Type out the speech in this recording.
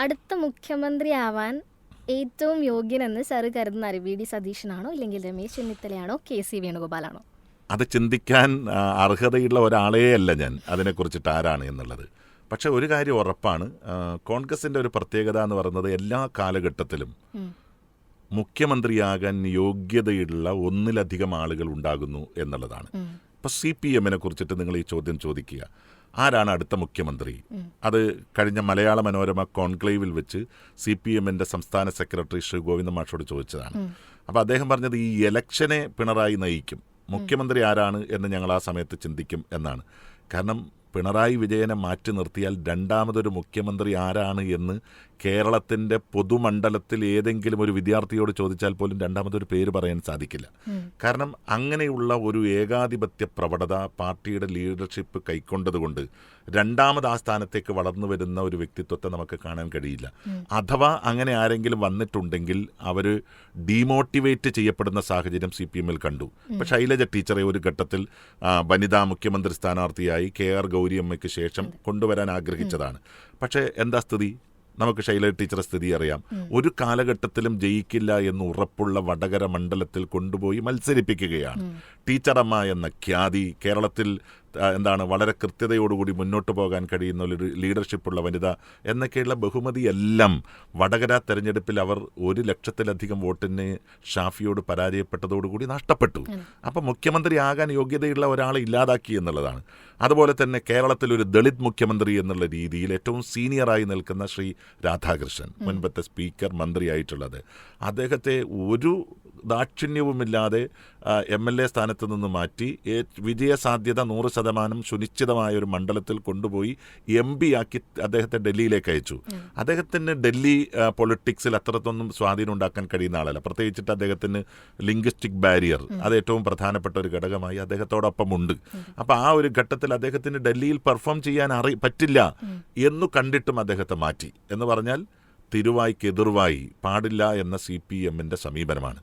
അടുത്ത മുഖ്യമന്ത്രിയാവാൻ ഏറ്റവും യോഗ്യനെന്ന് സാറ് കരുതുന്ന വി.ഡി. സതീശനാണോ, ഇല്ലെങ്കിൽ രമേശ് ചെന്നിത്തലയാണോ, കെ.സി. വേണുഗോപാലാണോ? അത് ചിന്തിക്കാൻ അർഹതയുള്ള ഒരാളേ അല്ല ഞാൻ അതിനെക്കുറിച്ചിട്ട് ആരാണ് എന്നുള്ളത്. പക്ഷെ ഒരു കാര്യം ഉറപ്പാണ്, കോൺഗ്രസിൻ്റെ ഒരു പ്രത്യേകത എന്ന് പറയുന്നത് എല്ലാ കാലഘട്ടത്തിലും മുഖ്യമന്ത്രിയാകാൻ യോഗ്യതയുള്ള ഒന്നിലധികം ആളുകൾ ഉണ്ടാകുന്നു എന്നുള്ളതാണ്. ഇപ്പോൾ CPM-നെ കുറിച്ചിട്ട് നിങ്ങൾ ഈ ചോദ്യം ചോദിക്കുക, ആരാണ് അടുത്ത മുഖ്യമന്ത്രി? അത് കഴിഞ്ഞ മലയാള മനോരമ കോൺക്ലേവിൽ വെച്ച് CPM-ന്റെ സംസ്ഥാന സെക്രട്ടറി ശ്രീ ഗോവിന്ദ മാഷോട് ചോദിച്ചതാണ്. അപ്പോൾ അദ്ദേഹം പറഞ്ഞത് ഈ ഇലക്ഷനെ പിണറായി നയിക്കും, മുഖ്യമന്ത്രി ആരാണ് എന്ന് ഞങ്ങൾ ആ സമയത്ത് ചിന്തിക്കും എന്നാണ്. കാരണം പിണറായി വിജയനെ മാറ്റി നിർത്തിയാൽ രണ്ടാമതൊരു മുഖ്യമന്ത്രി ആരാണ് എന്ന് കേരളത്തിൻ്റെ പൊതുമണ്ഡലത്തിൽ ഏതെങ്കിലും ഒരു വിദ്യാർത്ഥിയോട് ചോദിച്ചാൽ പോലും രണ്ടാമതൊരു പേര് പറയാൻ സാധിക്കില്ല. കാരണം അങ്ങനെയുള്ള ഒരു ഏകാധിപത്യ പ്രവണത പാർട്ടിയുടെ ലീഡർഷിപ്പ് കൈക്കൊണ്ടതുകൊണ്ട് രണ്ടാമത് ആ സ്ഥാനത്തേക്ക് വളർന്നു വരുന്ന ഒരു വ്യക്തിത്വത്തെ നമുക്ക് കാണാൻ കഴിയില്ല. അഥവാ അങ്ങനെ ആരെങ്കിലും വന്നിട്ടുണ്ടെങ്കിൽ അവർ ഡീമോട്ടിവേറ്റ് ചെയ്യപ്പെടുന്ന സാഹചര്യം CPM-ൽ കണ്ടു. ഇപ്പോൾ ശൈലജ ടീച്ചറെ ഒരു ഘട്ടത്തിൽ വനിതാ മുഖ്യമന്ത്രി സ്ഥാനാർത്ഥിയായി KR ഗൗരിയമ്മയ്ക്ക് ശേഷം കൊണ്ടുവരാൻ ആഗ്രഹിച്ചതാണ്. പക്ഷേ എന്താ സ്ഥിതി? നമുക്ക് ശൈലജ ടീച്ചറെ സ്ഥിതി അറിയാം. ഒരു കാലഘട്ടത്തിലും ജയിക്കില്ല എന്ന് ഉറപ്പുള്ള വടകര മണ്ഡലത്തിൽ കൊണ്ടുപോയി മത്സരിപ്പിക്കുകയാണ്. ടീച്ചറമ്മ എന്ന ഖ്യാതി, കേരളത്തിൽ വളരെ കൃത്യതയോടുകൂടി മുന്നോട്ട് പോകാൻ കഴിയുന്ന ഒരു ലീഡർഷിപ്പുള്ള വനിത എന്നൊക്കെയുള്ള ബഹുമതിയെല്ലാം വടകര തെരഞ്ഞെടുപ്പിൽ അവർ 100,000-ലധികം വോട്ടിന് ഷാഫിയോട് പരാജയപ്പെട്ടതോടുകൂടി നഷ്ടപ്പെട്ടു. അപ്പം മുഖ്യമന്ത്രി ആകാൻ യോഗ്യതയുള്ള ഒരാളെ ഇല്ലാതാക്കി എന്നുള്ളതാണ്. അതുപോലെ തന്നെ കേരളത്തിൽ ഒരു ദളിത് മുഖ്യമന്ത്രി എന്നുള്ള രീതിയിൽ ഏറ്റവും സീനിയറായി നിൽക്കുന്ന ശ്രീ രാധാകൃഷ്ണൻ, മുൻപത്തെ സ്പീക്കർ, മന്ത്രിയായിട്ടുള്ളത്, അദ്ദേഹത്തെ ഒരു ദാക്ഷിണ്യവുമില്ലാതെ MLA സ്ഥാനത്ത് നിന്ന് മാറ്റി വിജയസാധ്യത 100% സുനിശ്ചിതമായ ഒരു മണ്ഡലത്തിൽ കൊണ്ടുപോയി MP ആക്കി അദ്ദേഹത്തെ ഡൽഹിയിലേക്ക് അയച്ചു. അദ്ദേഹത്തിന് ഡൽഹി പൊളിറ്റിക്സിൽ അത്രത്തൊന്നും സ്വാധീനം ഉണ്ടാക്കാൻ കഴിയുന്ന ആളല്ല. പ്രത്യേകിച്ചിട്ട് അദ്ദേഹത്തിന് ലിംഗ്വിസ്റ്റിക് ബാരിയർ അത് ഏറ്റവും പ്രധാനപ്പെട്ട ഒരു ഘടകമായി അദ്ദേഹത്തോടൊപ്പം ഉണ്ട്. അപ്പോൾ ആ ഒരു ഘട്ടത്തിൽ അദ്ദേഹത്തിന് ഡൽഹിയിൽ പെർഫോം ചെയ്യാൻ പറ്റില്ല എന്നു കണ്ടിട്ടും അദ്ദേഹത്തെ മാറ്റി എന്ന് പറഞ്ഞാൽ തിരുവായ്ക്ക് എതിർവായി പാടില്ല എന്ന CPM-ന്റെ സമീപനമാണ്.